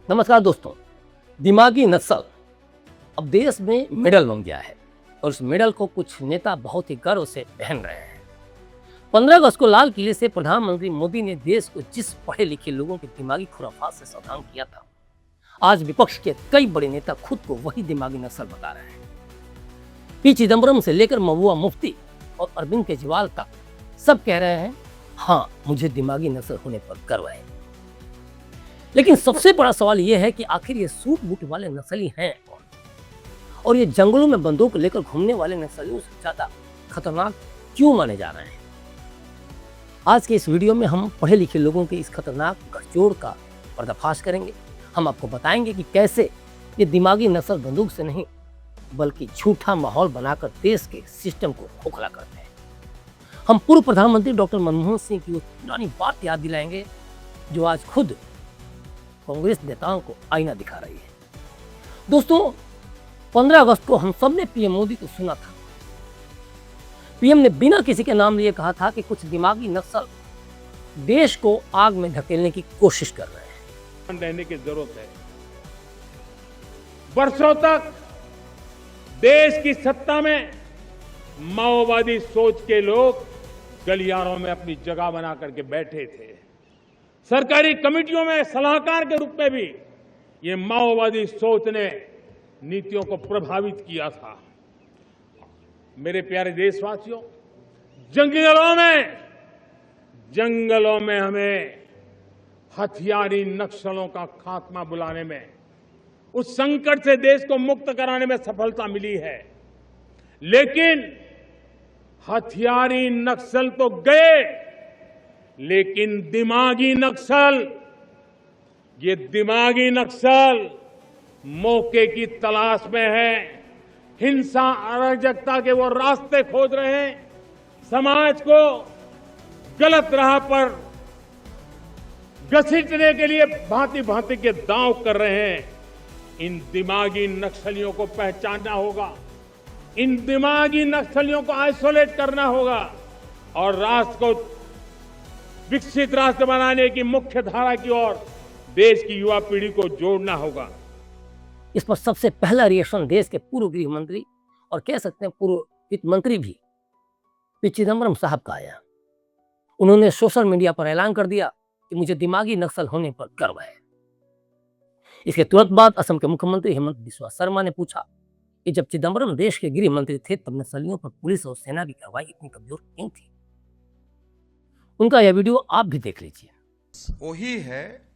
नमस्कार दोस्तों। दिमागी नक्सल अब देश में मेडल बन गया है और उस मेडल को कुछ नेता बहुत ही गर्व से पहन रहे हैं। 15 अगस्त को लाल किले से प्रधानमंत्री मोदी ने देश को जिस पढ़े लिखे लोगों के दिमागी खुराफात से सावधान किया था, आज विपक्ष के कई बड़े नेता खुद को वही दिमागी नक्सल बता रहे हैं। पी चिदम्बरम से लेकर महबूबा मुफ्ती और अरविंद केजरीवाल तक सब कह रहे हैं, हाँ मुझे दिमागी नक्सल होने पर गर्व है। लेकिन सबसे बड़ा सवाल यह है कि आखिर ये सूट बूट वाले नक्सली हैं कौन, और ये जंगलों में बंदूक लेकर घूमने वाले नक्सलियों से ज्यादा खतरनाक क्यों माने जा रहे हैं। आज के इस वीडियो में हम पढ़े लिखे लोगों के इस खतरनाक गठजोड़ का पर्दाफाश करेंगे। हम आपको बताएंगे कि कैसे ये दिमागी नक्सल बंदूक से नहीं बल्कि झूठा माहौल बनाकर देश के सिस्टम को खोखला करते हैं। हम पूर्व प्रधानमंत्री डॉक्टर मनमोहन सिंह की वो पुरानी बात याद दिलाएंगे जो आज खुद कांग्रेस नेताओं को आईना दिखा रही है। दोस्तों, 15 अगस्त को हम सब ने पीएम मोदी को सुना था। पीएम ने बिना किसी के नाम लिए कहा था कि कुछ दिमागी नक्सल देश को आग में धकेलने की कोशिश कर रहे हैं। रहने की जरूरत है। वर्षों तक देश की सत्ता में माओवादी सोच के लोग गलियारों में अपनी जगह बना करके बैठे थे। सरकारी कमेटियों में सलाहकार के रूप में भी ये माओवादी सोच ने नीतियों को प्रभावित किया था। मेरे प्यारे देशवासियों, जंगलों में हमें हथियारी नक्सलों का खात्मा बुलाने में, उस संकट से देश को मुक्त कराने में सफलता मिली है। लेकिन हथियारी नक्सल तो गए, लेकिन दिमागी नक्सल मौके की तलाश में है। हिंसा अराजकता के वो रास्ते खोज रहे हैं। समाज को गलत राह पर घसीटने के लिए भांति भांति के दांव कर रहे हैं। इन दिमागी नक्सलियों को पहचानना होगा, इन दिमागी नक्सलियों को आइसोलेट करना होगा और राष्ट्र को विकसित राष्ट्र बनाने की मुख्य धारा की ओर देश की युवा पीढ़ी को जोड़ना होगा। इस पर सबसे पहला रिएक्शन देश के पूर्व गृह मंत्री और कह सकते हैं पूर्व वित्त मंत्री भी पी चिदम्बरम साहब का आया। उन्होंने सोशल मीडिया पर ऐलान कर दिया कि मुझे दिमागी नक्सल होने पर गर्व है। इसके तुरंत बाद असम के मुख्यमंत्री हेमंत बिस्वा शर्मा ने पूछा कि जब चिदम्बरम देश के गृह मंत्री थे तब नक्सलियों पर पुलिस और सेना की कार्रवाई इतनी कमजोर क्यों थी। उनका यह वीडियो आप भी देख लीजिए। वही है,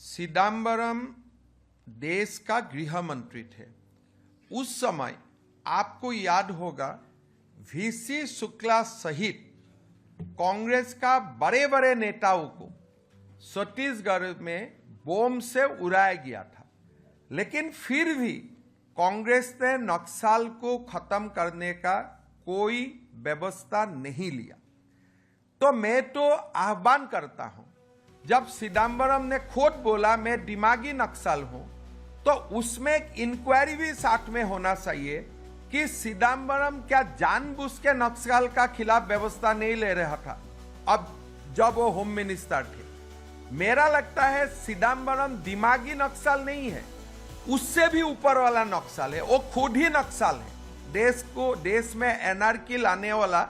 चिदम्बरम देश का गृह मंत्री थे। उस समय आपको याद होगा, वीसी शुक्ला सहित कांग्रेस का बड़े बड़े नेताओं को छत्तीसगढ़ में बम से उड़ाया गया था। लेकिन फिर भी कांग्रेस ने नक्सल को खत्म करने का कोई व्यवस्था नहीं लिया। तो मैं तो आह्वान करता हूं, जब चिदम्बरम ने खुद बोला मैं दिमागी नक्सल हूं, तो उसमें एक इंक्वायरी भी साथ में होना चाहिए कि चिदम्बरम क्या जानबूझ के नक्सल का खिलाफ व्यवस्था नहीं ले रहा था अब जब वो होम मिनिस्टर थे। मेरा लगता है चिदम्बरम दिमागी नक्सल नहीं है, उससे भी ऊपर वाला नक्सल है। वो खुद ही नक्सल है। देश में एनार्की लाने वाला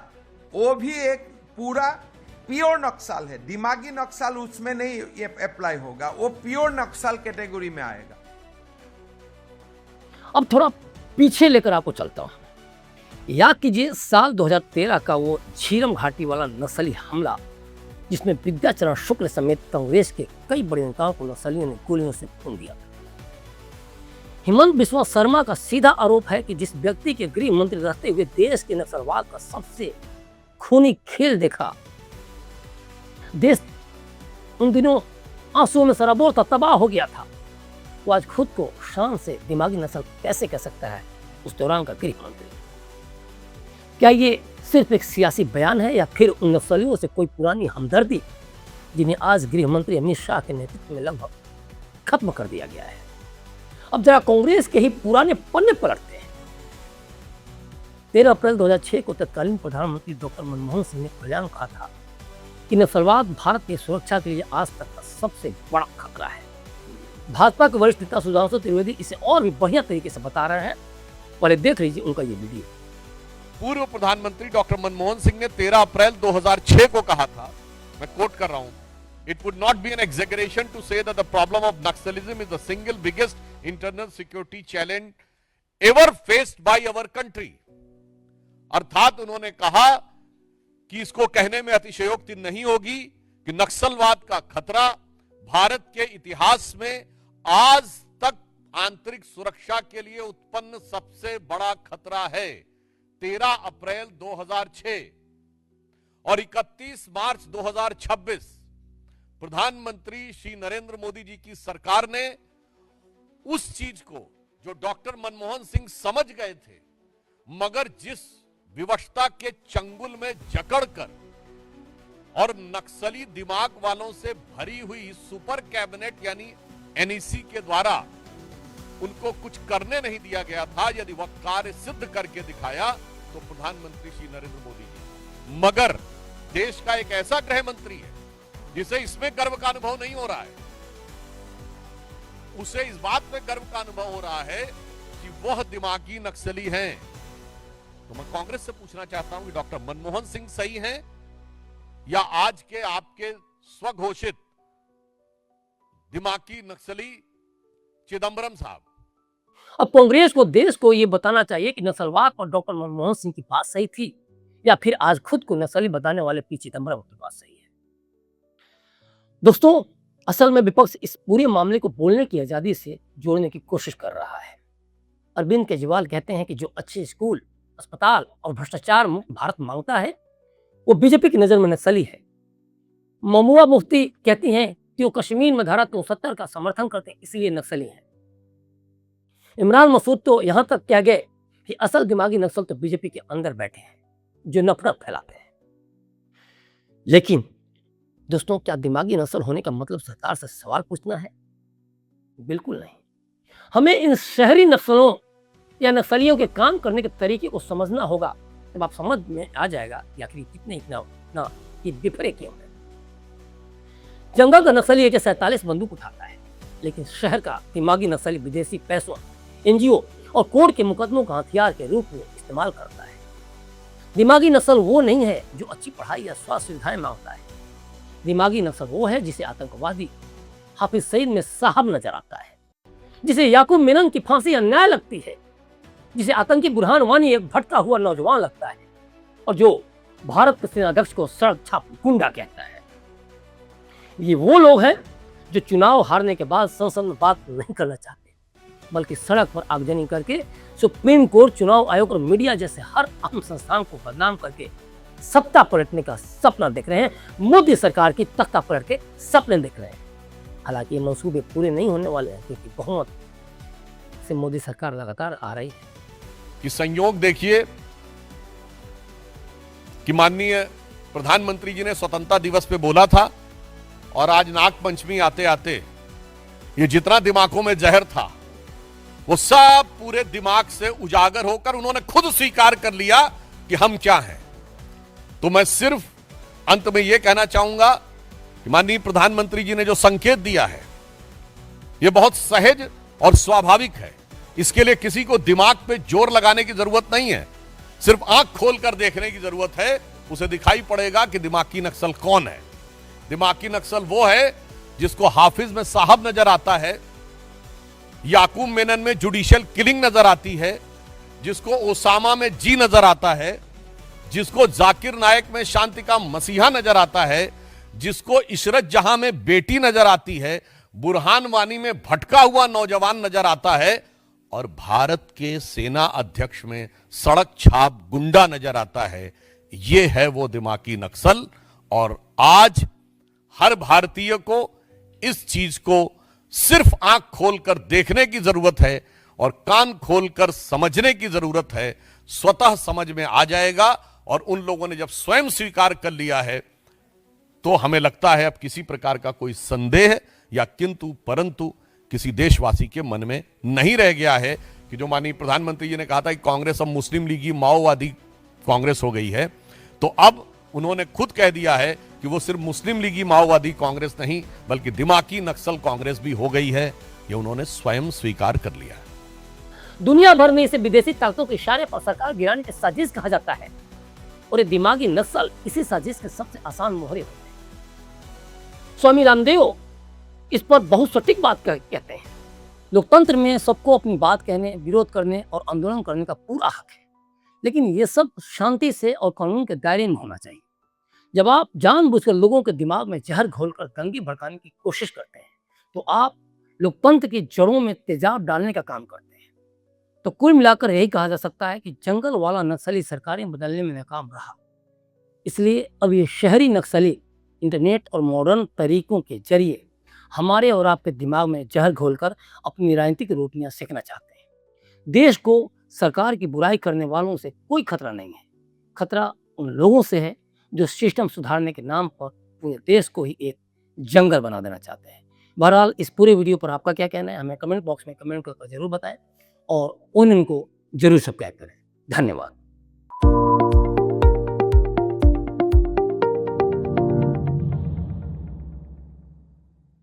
वो भी एक पूरा प्योर नक्सल है। दिमागी नक्सल उसमें नहीं ये अप्लाई होगा, वो प्योर नक्सल कैटेगरी में आएगा। अब थोड़ा पीछे लेकर आपको चलता हूं। याद कीजिए साल 2013 का वो झीरम घाटी वाला नक्सली हमला, जिसमें विद्याचरण शुक्ल समेत कांग्रेस के कई बड़े नेताओं को नक्सलियों ने गोलियों से भून दिया। हेमंत बिस्वा शर्मा का सीधा आरोप है कि जिस व्यक्ति के गृह मंत्री रहते हुए देश के नक्सलवाद का सबसे खूनी खेल देखा, देश उन दिनों आंसुओं में सराबोर था, तबाह हो गया था, वो आज खुद को शान से दिमागी नस्ल कैसे कह सकता है उस दौरान का गृह मंत्री। क्या ये सिर्फ एक सियासी बयान है या फिर उन नक्सलियों से कोई पुरानी हमदर्दी जिन्हें आज गृह मंत्री अमित शाह के नेतृत्व में लगभग खत्म कर दिया गया है। अब जरा कांग्रेस के ही पुराने पन्ने पलटते हैं। 13 अप्रैल 2006 को तत्कालीन प्रधानमंत्री डॉक्टर मनमोहन सिंह ने बयान कहा था कि नक्सलवाद भारत की सुरक्षा के लिए आज तक का सबसे बड़ा खतरा है। भाजपा के वरिष्ठ नेता सुधांशु त्रिवेदी इसे और भी बढ़िया तरीके से बता रहे हैं। पहले देख लीजिए उनका ये वीडियो। पूर्व प्रधानमंत्री डॉक्टर मनमोहन सिंह ने 13 अप्रैल 2006 को कहा था, मैं कोट कर रहा हूं, it would not be an exaggeration to say that the problem of Naxalism is the single biggest internal security challenge ever faced by our country. अर्थात उन्होंने कहा कि इसको कहने में अतिशयोक्ति नहीं होगी कि नक्सलवाद का खतरा भारत के इतिहास में आज तक आंतरिक सुरक्षा के लिए उत्पन्न सबसे बड़ा खतरा है। 13 अप्रैल 2006 और 31 मार्च 2026 प्रधानमंत्री श्री नरेंद्र मोदी जी की सरकार ने उस चीज को जो डॉक्टर मनमोहन सिंह समझ गए थे, मगर जिस विवशता के चंगुल में जकड़कर और नक्सली दिमाग वालों से भरी हुई सुपर कैबिनेट यानी एनईसी के द्वारा उनको कुछ करने नहीं दिया गया था, यदि वह कार्य सिद्ध करके दिखाया तो प्रधानमंत्री श्री नरेंद्र मोदी जी। मगर देश का एक ऐसा गृह मंत्री है जिसे इसमें गर्व का अनुभव नहीं हो रहा है, उसे इस बात में गर्व का अनुभव हो रहा है कि वह दिमागी नक्सली हैं। तो मैं कांग्रेस से पूछना चाहता हूं कि डॉक्टर मनमोहन सिंह सही हैं या आज के आपके स्वघोषित दिमागी नक्सली चिदंबरम साहब? अब कांग्रेस को देश को ये बताना चाहिए कि नस्लवाद पर डॉक्टर मनमोहन सिंह की बात सही थी या फिर आज खुद को नस्ली बताने वाले पी चिदंबरम की बात सही है। दोस्तों, असल में विपक्ष इस पूरे मामले को बोलने की आजादी से जोड़ने की कोशिश कर रहा है। अरविंद केजरीवाल कहते हैं कि जो अच्छे स्कूल, अस्पताल और भ्रष्टाचार मुक्त भारत मांगता है वो बीजेपी की नजर में नक्सली है। ममूआ मुफ्ती कहती हैं कि वो कश्मीर में धारा 370 का समर्थन करते हैं, इसलिए नक्सली हैं। इमरान मसूद तो यहां तक कह गए कि असल दिमागी नक्सल तो बीजेपी के अंदर बैठे हैं जो नफरत फैलाते हैं। लेकिन दोस्तों, क्या दिमागी नस्ल होने का मतलब सरकार से सवाल पूछना है? बिल्कुल नहीं। हमें इन शहरी नस्लों या नक्सलियों के काम करने के तरीके को समझना होगा, तब आप समझ में आ जाएगा कि आखिर कितने इतना ये बिफरे क्यों है। जंगल का नक्सली AK-47 बंदूक उठाता है, लेकिन शहर का दिमागी नक्सली विदेशी पैसों, NGO और कोर्ट के मुकदमों का हथियार के रूप में इस्तेमाल करता है। दिमागी नस्ल वो नहीं है जो अच्छी पढ़ाई या स्वास्थ्य सुविधाएं मांगता है। दिमागी नस्ल वो है जिसे आतंकवादी हाफिज सईद में साहब नजर आता है, जिसे याकूब मेनन की फांसी अन्याय लगती है, जिसे आतंकी बुरहान वानी एक भटका हुआ नौजवान लगता है और जो भारत के सेनाध्यक्ष को सड़क छाप गुंडा कहता है। ये वो लोग हैं जो चुनाव हारने के बाद संसद में बात नहीं करना चाहते, बल्कि सड़क पर आगजनी करके सुप्रीम कोर्ट, चुनाव आयोग और मीडिया जैसे हर अहम संस्थान को बदनाम करके सत्ता पलटने का सपना देख रहे हैं। मोदी सरकार की तख्ता पलट के सपने देख रहे हैं। हालांकि ये मंसूबे पूरे नहीं होने वाले हैं, क्योंकि बहुमत से मोदी सरकार लगातार आ रही है। कि संयोग देखिए कि माननीय प्रधानमंत्री जी ने स्वतंत्रता दिवस पे बोला था और आज नाग पंचमी आते आते ये जितना दिमागों में जहर था वो सब पूरे दिमाग से उजागर होकर उन्होंने खुद स्वीकार कर लिया कि हम क्या हैं। तो मैं सिर्फ अंत में यह कहना चाहूंगा कि माननीय प्रधानमंत्री जी ने जो संकेत दिया है यह बहुत सहज और स्वाभाविक है। इसके लिए किसी को दिमाग पे जोर लगाने की जरूरत नहीं है, सिर्फ आंख खोलकर देखने की जरूरत है। उसे दिखाई पड़ेगा कि दिमागी नक्सल कौन है। दिमागी नक्सल वो है जिसको हाफिज में साहब नजर आता है, याकूब मेनन में जुडिशियल किलिंग नजर आती है, जिसको ओसामा में जी नजर आता है, जिसको जाकिर नायक में शांति का मसीहा नजर आता है, जिसको इशरत जहां में बेटी नजर आती है, बुरहान वानी में भटका हुआ नौजवान नजर आता है और भारत के सेना अध्यक्ष में सड़क छाप गुंडा नजर आता है। यह है वो दिमागी नक्सल। और आज हर भारतीय को इस चीज को सिर्फ आंख खोलकर देखने की जरूरत है और कान खोलकर समझने की जरूरत है। स्वतः समझ में आ जाएगा। और उन लोगों ने जब स्वयं स्वीकार कर लिया है तो हमें लगता है अब किसी प्रकार का कोई संदेह या किंतु परंतु किसी देशवासी के मन में नहीं रह गया है कि जो माननीय प्रधानमंत्री जी ने कहा था कि कांग्रेस अब मुस्लिम लीगी माओवादी कांग्रेस हो गई है, तो अब उन्होंने खुद कह दिया है कि वो सिर्फ मुस्लिम लीगी माओवादी कांग्रेस नहीं बल्कि दिमागी नक्सल कांग्रेस भी हो गई है। ये उन्होंने स्वयं स्वीकार कर लिया। दुनिया भर में इसे विदेशी ताकतों के इशारे पर सरकार गिराने की साजिश कहा जाता है और ये दिमागी नस्ल इसी साजिश के सबसे आसान मोहरे होते हैं। स्वामी रामदेव इस पर बहुत सटीक बात कहते हैं। लोकतंत्र में सबको अपनी बात कहने, विरोध करने और आंदोलन करने का पूरा हक है, लेकिन ये सब शांति से और कानून के दायरे में होना चाहिए। जब आप जानबूझकर लोगों के दिमाग में जहर घोलकर दंगे भड़काने की कोशिश करते हैं तो आप लोकतंत्र की जड़ों में तेजाब डालने का काम करते हैं। तो कुल मिलाकर यही कहा जा सकता है कि जंगल वाला नक्सली सरकारें बदलने में नाकाम रहा, इसलिए अब ये शहरी नक्सली इंटरनेट और मॉडर्न तरीकों के जरिए हमारे और आपके दिमाग में जहर घोलकर अपनी राजनीतिक रोटियां सेकना चाहते हैं। देश को सरकार की बुराई करने वालों से कोई खतरा नहीं है, खतरा उन लोगों से है जो सिस्टम सुधारने के नाम पर पूरे देश को ही एक जंगल बना देना चाहते हैं। बहरहाल इस पूरे वीडियो पर आपका क्या कहना है हमें कमेंट बॉक्स में कमेंट करके जरूर बताएं और उनको जरूर सब्सक्राइब करें। धन्यवाद।